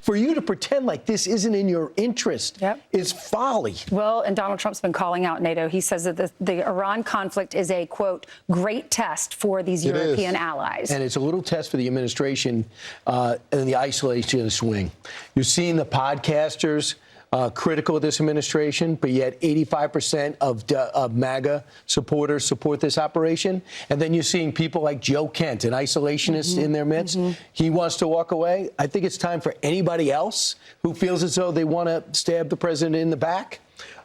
For you to pretend like this isn't in your interest is folly. Well, and Donald Trump's been calling out NATO. He says that the Iran conflict is a, quote, great test for these European allies. And it's a little test for the administration and the isolation swing. You're seeing the podcasters critical of this administration, but yet 85% of MAGA supporters support this operation. And then you're seeing people like Joe Kent, an isolationist in their midst. He wants to walk away. I think it's time for anybody else who feels as though they want to stab the president in the back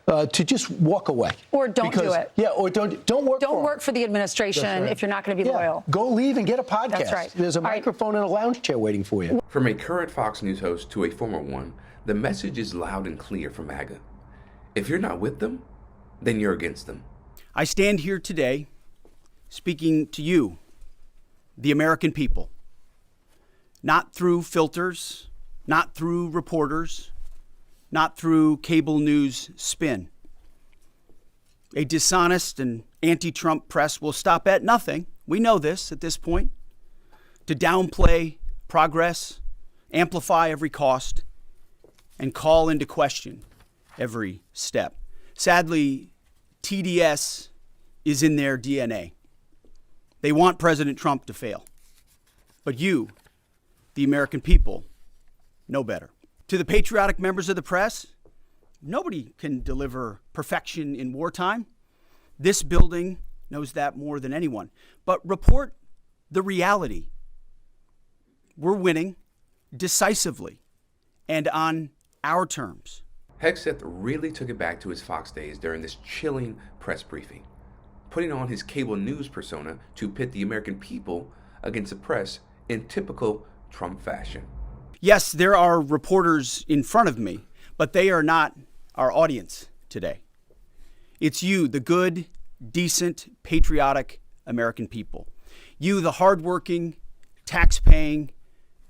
to just walk away. Or don't do it. Yeah, or don't work Don't for work for the administration if you're not going to be loyal. Go leave and get a podcast. That's right. There's a microphone and a lounge chair waiting for you. From a current Fox News host to a former one, the message is loud and clear from MAGA. If you're not with them, then you're against them. I stand here today speaking to you, the American people, not through filters, not through reporters, not through cable news spin. A dishonest and anti-Trump press will stop at nothing. We know this at this point. To downplay progress, amplify every cost, and call into question every step. Sadly, TDS is in their DNA. They want President Trump to fail. But you, the American people, know better. To the patriotic members of the press, nobody can deliver perfection in wartime. This building knows that more than anyone. But report the reality. We're winning decisively and on our terms. Hegseth really took it back to his Fox days during this chilling press briefing, putting on his cable news persona to pit the American people against the press in typical Trump fashion. Yes, there are reporters in front of me, but they are not our audience today. It's you, the good, decent, patriotic American people. You, the hardworking, tax-paying,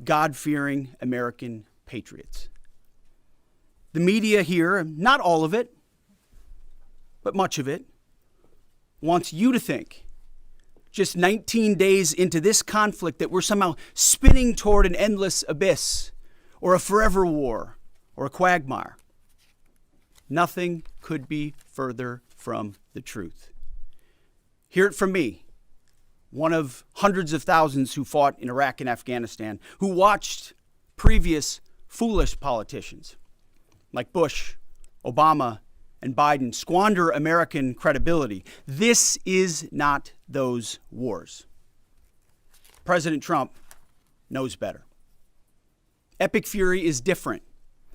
God-fearing American patriots. The media here, not all of it, but much of it, wants you to think, just 19 days into this conflict, that we're somehow spinning toward an endless abyss, or a forever war, or a quagmire. Nothing could be further from the truth. Hear it from me, one of hundreds of thousands who fought in Iraq and Afghanistan, who watched previous foolish politicians like Bush, Obama, and Biden squander American credibility. This is not those wars. President Trump knows better. Epic fury is different.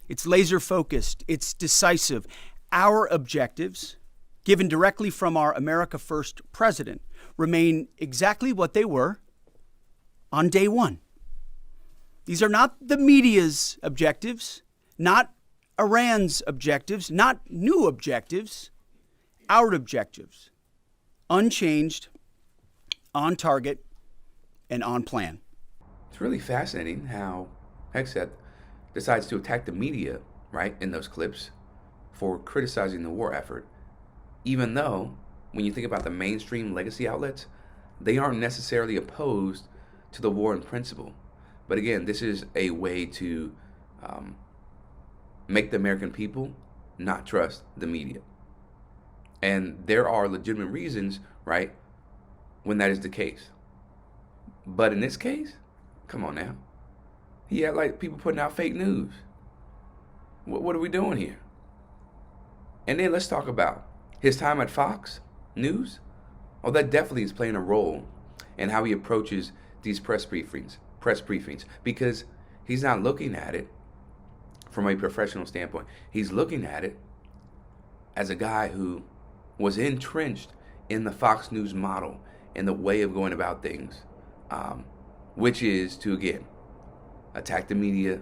It's laser focused. It's decisive. Our objectives, given directly from our America First president, remain exactly what they were on day one. These are not the media's objectives, not Iran's objectives, not new objectives, our objectives, unchanged, on target, and on plan. It's really fascinating how Hegseth decides to attack the media, right, in those clips for criticizing the war effort, even though, when you think about the mainstream legacy outlets, they aren't necessarily opposed to the war in principle. But again, this is a way to make the American people not trust the media. And there are legitimate reasons, right, when that is the case. But in this case, come on now. He had like people putting out fake news. What are we doing here? And then let's talk about his time at Fox News. Oh, that definitely is playing a role in how he approaches these press briefings, because he's not looking at it from a professional standpoint. He's looking at it as a guy who was entrenched in the Fox News model and the way of going about things, which is to, again, attack the media,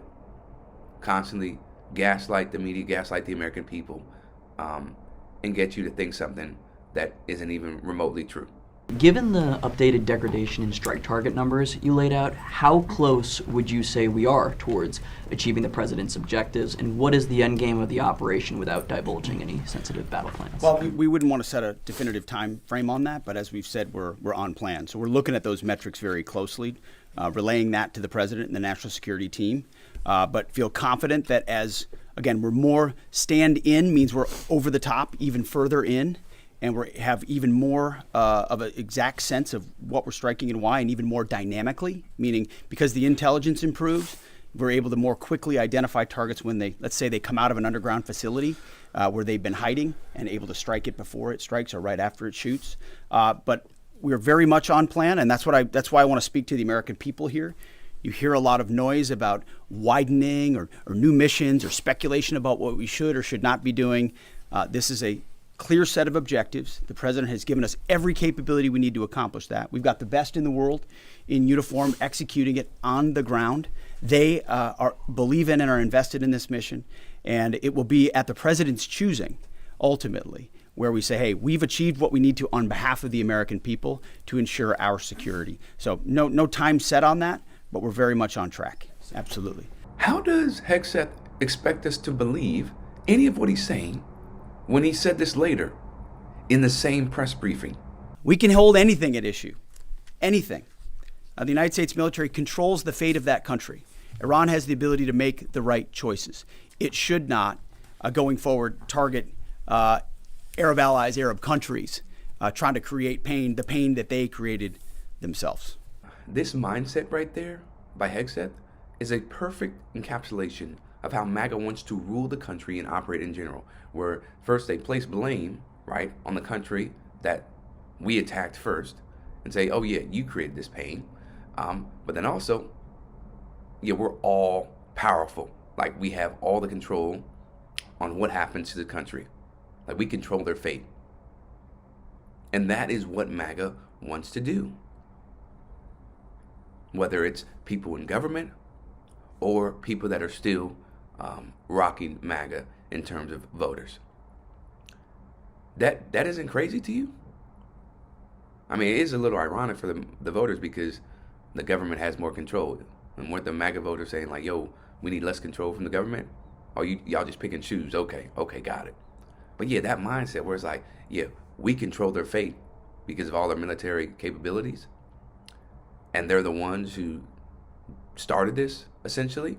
constantly gaslight the media, gaslight the American people, and get you to think something that isn't even remotely true. Given the updated degradation in strike target numbers you laid out, how close would you say we are towards achieving the president's objectives, and what is the end game of the operation without divulging any sensitive battle plans? Well, we wouldn't want to set a definitive time frame on that, but as we've said, we're on plan. So we're looking at those metrics very closely, relaying that to the president and the national security team. but feel confident that as, again, we're more stand in means we're over the top, even further in, and we have even more of an exact sense of what we're striking and why, and even more dynamically, meaning because the intelligence improves, we're able to more quickly identify targets when they, let's say they come out of an underground facility where they've been hiding, and able to strike it before it strikes or right after it shoots. But we're very much on plan, and that's why I want to speak to the American people here. You hear a lot of noise about widening or new missions or speculation about what we should or should not be doing. This is a clear set of objectives. The president has given us every capability we need to accomplish that. We've got the best in the world in uniform executing it on the ground. They believe in and are invested in this mission, and it will be at the president's choosing, ultimately, where we say, hey, we've achieved what we need to on behalf of the American people to ensure our security. So no time set on that, but we're very much on track. Absolutely. How does Hegseth expect us to believe any of what he's saying when he said this later in the same press briefing? We can hold anything at issue, anything. The United States military controls the fate of that country. Iran has the ability to make the right choices. It should not, going forward, target Arab allies, Arab countries, trying to create pain, the pain that they created themselves. This mindset right there by Hegseth is a perfect encapsulation of how MAGA wants to rule the country and operate in general, where first they place blame, right, on the country that we attacked first and say, oh yeah, you created this pain. But then also, yeah, we're all powerful. Like we have all the control on what happens to the country. Like we control their fate. And that is what MAGA wants to do. Whether it's people in government or people that are still rocking MAGA in terms of voters. That isn't crazy to you? I mean, it is a little ironic for the voters because the government has more control. And weren't the MAGA voters saying like, yo, we need less control from the government? Or y'all just pick and choose? Okay, got it. But yeah, that mindset where it's like, yeah, we control their fate because of all their military capabilities. And they're the ones who started this, essentially.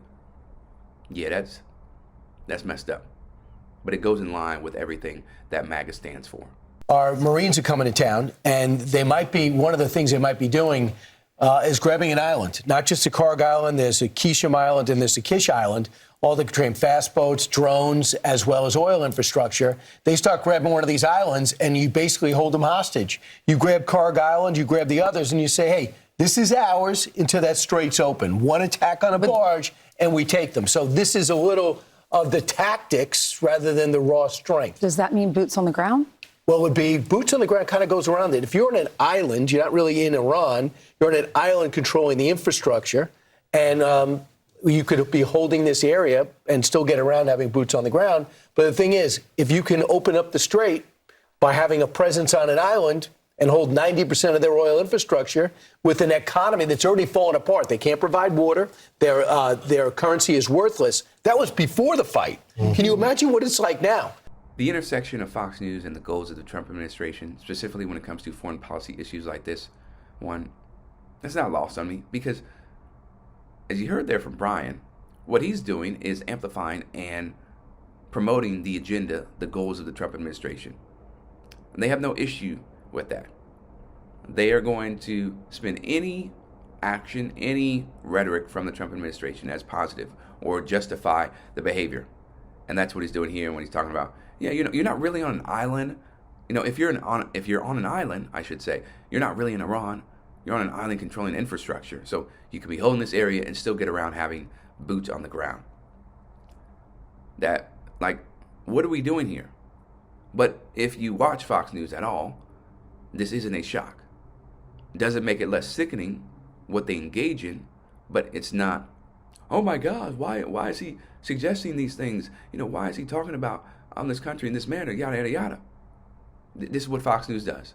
Yeah, that's messed up. But it goes in line with everything that MAGA stands for. Our Marines are coming to town, and they might be, one of the things they might be doing is grabbing an island. Not just a Karg Island, there's a Kishim Island, and there's a Kish Island. All the train fast boats, drones, as well as oil infrastructure. They start grabbing one of these islands, and you basically hold them hostage. You grab Karg Island, you grab the others, and you say, hey, this is ours until that strait's open. One attack on a barge, and we take them. So this is a little of the tactics rather than the raw strength. Does that mean boots on the ground? Well, it would be boots on the ground kind of goes around it. If you're on an island, you're not really in Iran, you're on an island controlling the infrastructure, and you could be holding this area and still get around having boots on the ground. But the thing is, if you can open up the strait by having a presence on an island and hold 90% of their oil infrastructure with an economy that's already fallen apart. They can't provide water. Their currency is worthless. That was before the fight. Mm-hmm. Can you imagine what it's like now? The intersection of Fox News and the goals of the Trump administration, specifically when it comes to foreign policy issues like this one, that's not lost on me because, as you heard there from Brian, what he's doing is amplifying and promoting the agenda, the goals of the Trump administration. And they have no issue with that. They are going to spin any action, any rhetoric from the Trump administration as positive or justify the behavior. And that's what he's doing here when he's talking about, yeah, you're not really on an island. If you're on an island, I should say, you're not really in Iran. You're on an island controlling infrastructure. So you could be holding this area and still get around having boots on the ground. That, like, what are we doing here? But if you watch Fox News at all, this isn't a shock. It doesn't make it less sickening what they engage in, but it's not, oh my God, why is he suggesting these things? Why is he talking about this country in this manner, yada, yada, yada. This is what Fox News does.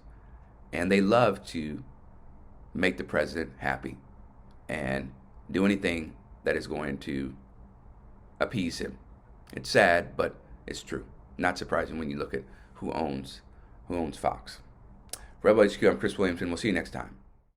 And they love to make the president happy and do anything that is going to appease him. It's sad, but it's true. Not surprising when you look at who owns Fox. Rebel HQ, I'm Chris Williamson. We'll see you next time.